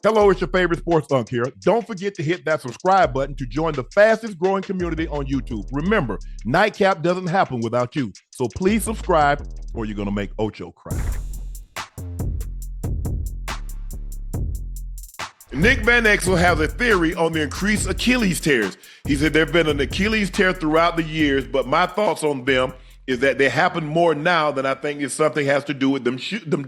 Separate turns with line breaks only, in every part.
Hello, it's your favorite sports Unc here. Don't forget to hit that subscribe button to join the fastest growing community on YouTube. Remember, Nightcap doesn't happen without you. So please subscribe or you're going to make Ocho cry. Nick Van Exel has a theory on the increased Achilles tears. He said there have been an Achilles tear throughout the years, but my thoughts on them is that they happen more now than I think if something has to do with them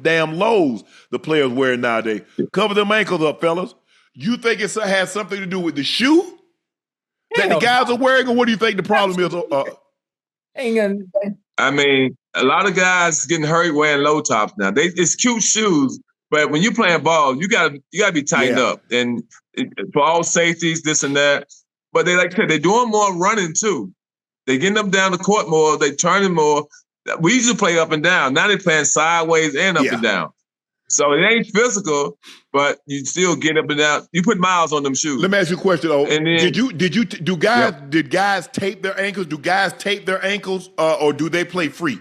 damn lows the players wearing nowadays. Cover them ankles up, fellas. You think it has something to do with the shoe that the guys are wearing, or what do you think the problem is?
I mean, a lot of guys getting hurt wearing low tops now. It's cute shoes, but when you're playing ball, you gotta be tightened up, and for all safeties, this and that. But like I said, they're doing more running too. They getting up down the court more. They turning more. We used to play up and down. Now they're playing sideways and up and down. So it ain't physical, but you still get up and down. You put miles on them shoes.
Let me ask you a question. And then, did guys tape their ankles? Do guys tape their ankles, or do they play free?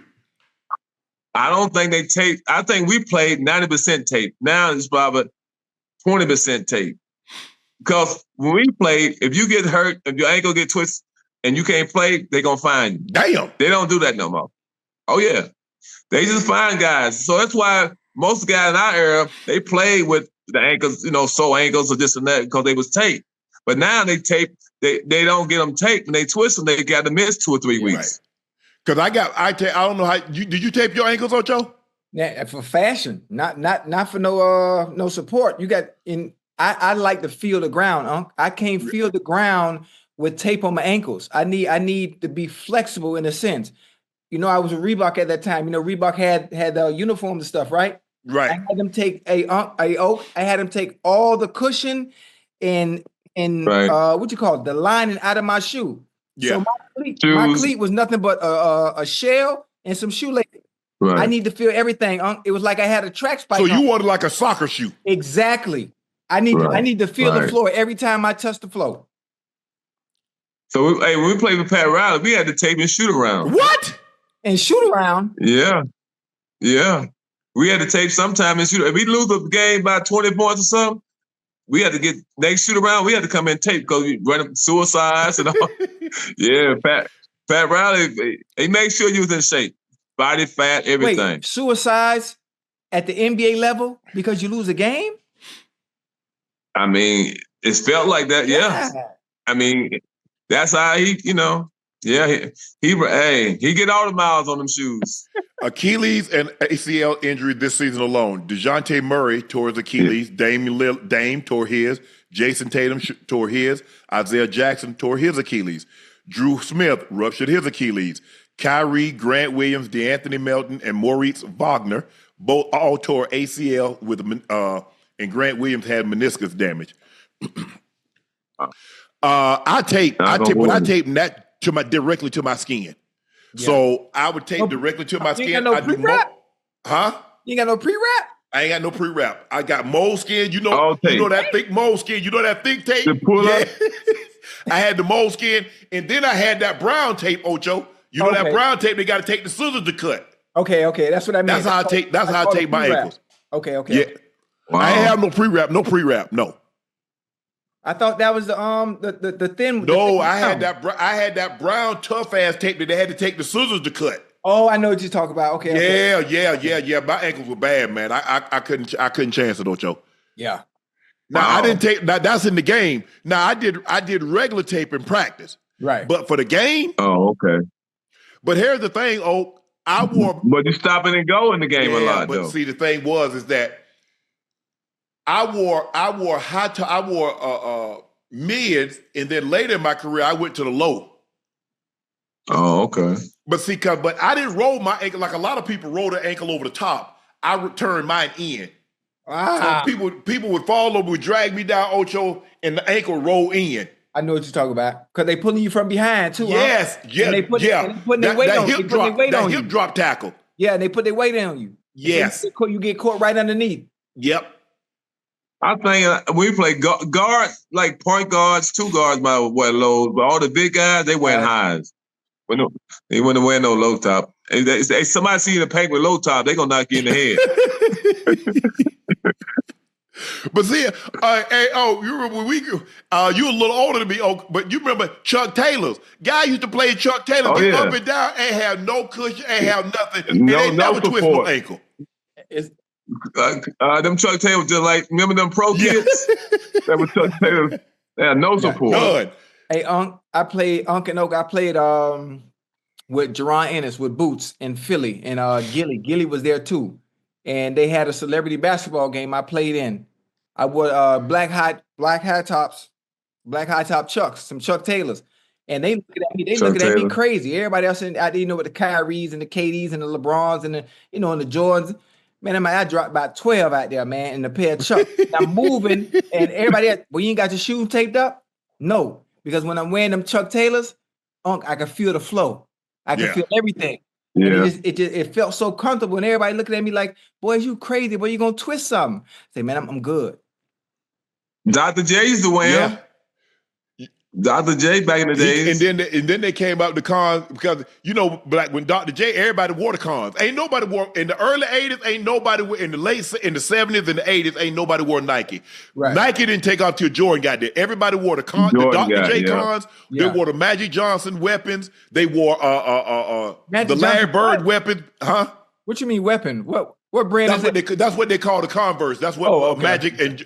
I don't think they tape. I think we played 90% tape. Now it's probably 20% tape. Because when we played, if you get hurt, if your ankle get twisted, and you can't play, they're going to find you.
Damn.
They don't do that no more. Oh, yeah. They just find guys. So that's why most guys in our era, they play with the ankles, sore ankles or this and that because they was taped. But now they tape, they don't get them taped. When they twist them, they got to miss 2 or 3 weeks.
Because I don't know how, did you tape your ankles, Ocho?
Yeah, for fashion, not for no support. You got I like to feel the ground, Unc. I can't feel the ground with tape on my ankles. I need to be flexible in a sense. I was a Reebok at that time. Reebok had uniforms and stuff, right?
Right.
I had them take I had them take all the cushion and what you call it, the lining out of my shoe.
Yeah.
So my cleat was nothing but a shell and some shoelaces. Right. I need to feel everything, Unc. It was like I had a track spike.
So you wanted like a soccer shoe.
Exactly. I need to feel the floor every time I touch the floor.
So when we played with Pat Riley, we had to tape and shoot around.
What?
And shoot around?
Yeah. We had to tape sometime and shoot. If we lose a game by 20 points or something, we had to get next shoot around. We had to come in tape because we run suicides and all. Yeah, Pat Riley, he made sure you was in shape, body fat, everything.
Wait, suicides at the NBA level because you lose a game?
I mean, it's felt like that. Yeah. I mean. That's how he get all the miles on them shoes.
Achilles and ACL injury this season alone. DeJounte Murray tore his Achilles. Dame tore his. Jason Tatum tore his. Isaiah Jackson tore his Achilles. Drew Smith ruptured his Achilles. Kyrie, Grant Williams, DeAnthony Melton, and Maurice Wagner all tore ACL and Grant Williams had meniscus damage. I tape that directly to my skin. Yeah. So I would tape directly to my skin.
You ain't got no pre-wrap? You ain't got no pre-wrap?
I ain't got no pre-wrap. I got mold skin. You know that thick mold skin. You know that thick tape?
The pull-up?
I had the mold skin, and then I had that brown tape, Ocho. You know that brown tape, they got to take the scissors to cut.
Okay. That's what I mean.
That's how I tape my ankles.
Okay.
Yeah. Wow. I ain't have no pre-wrap, no.
I thought that was the thin.
No, I had that brown tough ass tape that they had to take the scissors to cut.
Oh, I know what you're talking about. Okay.
Yeah. My ankles were bad, man. I couldn't chance it, Ocho.
Yeah.
Now I didn't take. Now that's in the game. Now I did regular tape in practice.
Right.
But for the game.
Oh, okay.
But here's the thing, I wore.
But you stopping and go in the game a lot, though.
But see, the thing is that. I wore mids, and then later in my career, I went to the low.
Oh, okay.
But but I didn't roll my ankle like a lot of people roll their ankle over the top. I turned mine in. So people would fall over, would drag me down, Ocho, and the ankle roll in.
I know what you're talking about because they pulling you from behind too.
Yes,
huh? And they putting their weight on you.
That hip drop tackle.
Yeah, and they put their weight on you.
Yes,
so you get caught right underneath.
Yep.
I think we play guard, like point guards, 2 guards might wear lows, but all the big guys, they wear highs. They wouldn't wear no low top. If somebody see you in the paint with low top, they gonna knock you in the head.
But see, hey, you remember when you a little older than me, but you remember Chuck Taylor's guy used to play Chuck Taylor, get up and down, ain't have no cushion, ain't have nothing, and they never twist no ankle.
Them Chuck Taylor just like, remember them pro kids? That was Chuck Taylor. They had no support.
Good.
Hey, Unc and Ocho. I played with Jerron Ennis with Boots in Philly, and Gilly. Gilly was there too. And they had a celebrity basketball game I played in. I wore black high top Chucks, some Chuck Taylors. And they looking at me, looking at me crazy. Everybody else out there, with the Kyries and the KDs and the LeBrons and the, and the Jordans. Man, I dropped about 12 out there, man, in a pair of Chucks. I'm moving, and everybody else, well, you ain't got your shoes taped up? No, because when I'm wearing them Chuck Taylors, Unc, I can feel the flow. I can feel everything. Yeah. And it felt so comfortable, and everybody looking at me like, boy, you crazy, boy, you gonna twist something. I say, man, I'm good.
Dr. J used to wear them. Dr. J back in the days.
And then they came out the cons because, like when Dr. J, everybody wore the cons. Ain't nobody wore, in the early 80s, in the 70s and the 80s, ain't nobody wore Nike. Right. Nike didn't take off till Jordan got there. Everybody wore the Dr. J cons. They wore the Magic Johnson weapons. They wore the Larry Bird weapons. Huh?
What you mean weapon? What brand is it?
That's what they call the Converse. That's what Magic and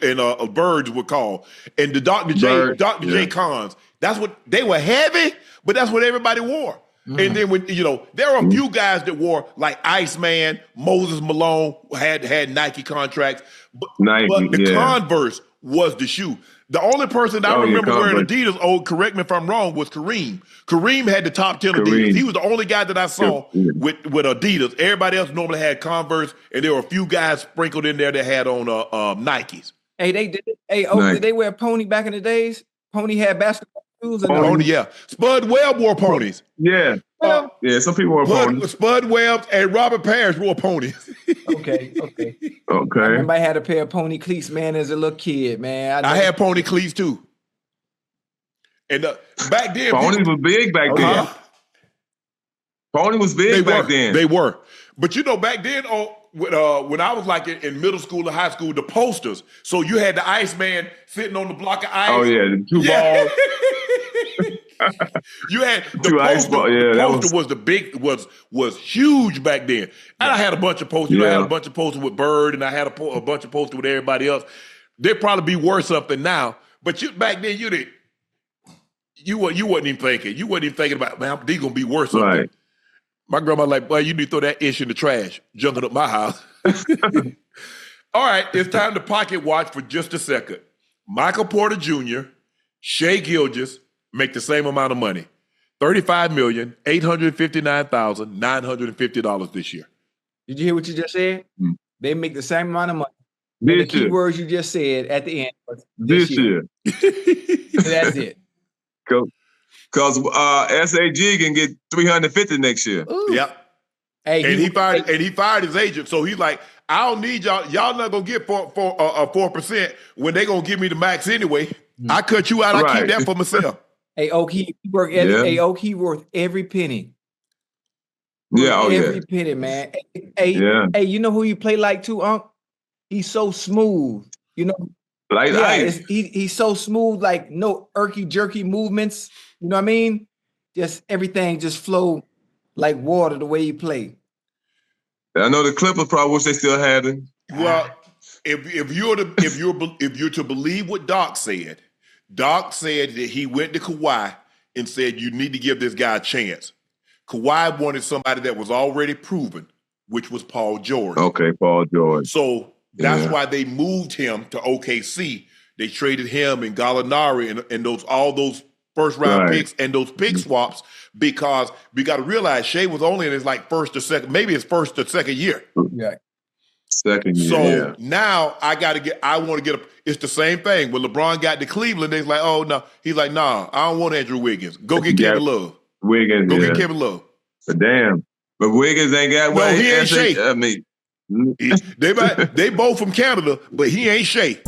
Birds were called. And the Dr. J cons, that's what they were heavy, but that's what everybody wore. And then when there are a few guys that wore like Iceman, Moses Malone had Nike contracts, but the Converse was the shoe. The only person that I remember wearing Adidas, correct me if I'm wrong, was Kareem. Kareem had the top 10 Adidas. He was the only guy that I saw with Adidas. Everybody else normally had Converse, and there were a few guys sprinkled in there that had on Nikes.
Hey, did they wear Pony back in the days? Pony had basketball shoes.
Pony, yeah. Spud Webb wore ponies.
Yeah. Some people wore ponies.
Spud Webb and Robert Parrish wore ponies.
Okay. I remember I had a pair of pony cleats, man, as a little kid, man.
I had pony cleats too. And back then,
ponies was big back then. Pony was big back then.
They were. But back then, when I was like in middle school and high school, the posters. So you had the Iceman sitting on the block of ice.
Oh yeah, the two balls.
You had the poster. The poster was huge back then. And I had a bunch of posters. I had a bunch of posters with Bird, and I had a bunch of posters with everybody else. They'd probably be worth something now. But back then, you wasn't even thinking. You wasn't even thinking about, man, these gonna be worth something. Right. My grandma like, boy, you need to throw that ish in the trash, junking up my house. All right, it's time to pocket watch for just a second. Michael Porter Jr., Shea Gilgeous make the same amount of money, $35,859,950 this year.
Did you hear what you just said? They make the same amount of money. The key words you just said at the end. This year. That's it.
Because SAG can get 350 next year.
Ooh. Yep. Hey, and he fired his agent, so he's like, I don't need y'all. Y'all not gonna get 4% when they gonna give me the max anyway. I cut you out. I keep that for myself.
Hey, he worth every penny. Every penny, man. Hey, you know who you play like too, Unc? He's so smooth.
Like ice.
He's so smooth, like no irky jerky movements. You know what I mean? Just everything just flow like water the way he play.
I know the Clippers probably wish they still had him.
Well, if you're to believe what Doc said that he went to Kawhi and said you need to give this guy a chance. Kawhi wanted somebody that was already proven, which was Paul George.
Okay, Paul George.
So that's why they moved him to OKC. They traded him and Gallinari and all those first round picks and those pick swaps because we got to realize Shea was only in his first or second year.
Yeah. Second year.
So now I want to get it's the same thing. When LeBron got to Cleveland, they's like, oh no. He's like, nah, I don't want Andrew Wiggins. Go get Kevin Love. Go get Kevin Love.
But damn. But Wiggins ain't got
he ain't Shea. I mean, they both from Canada, but he ain't Shea.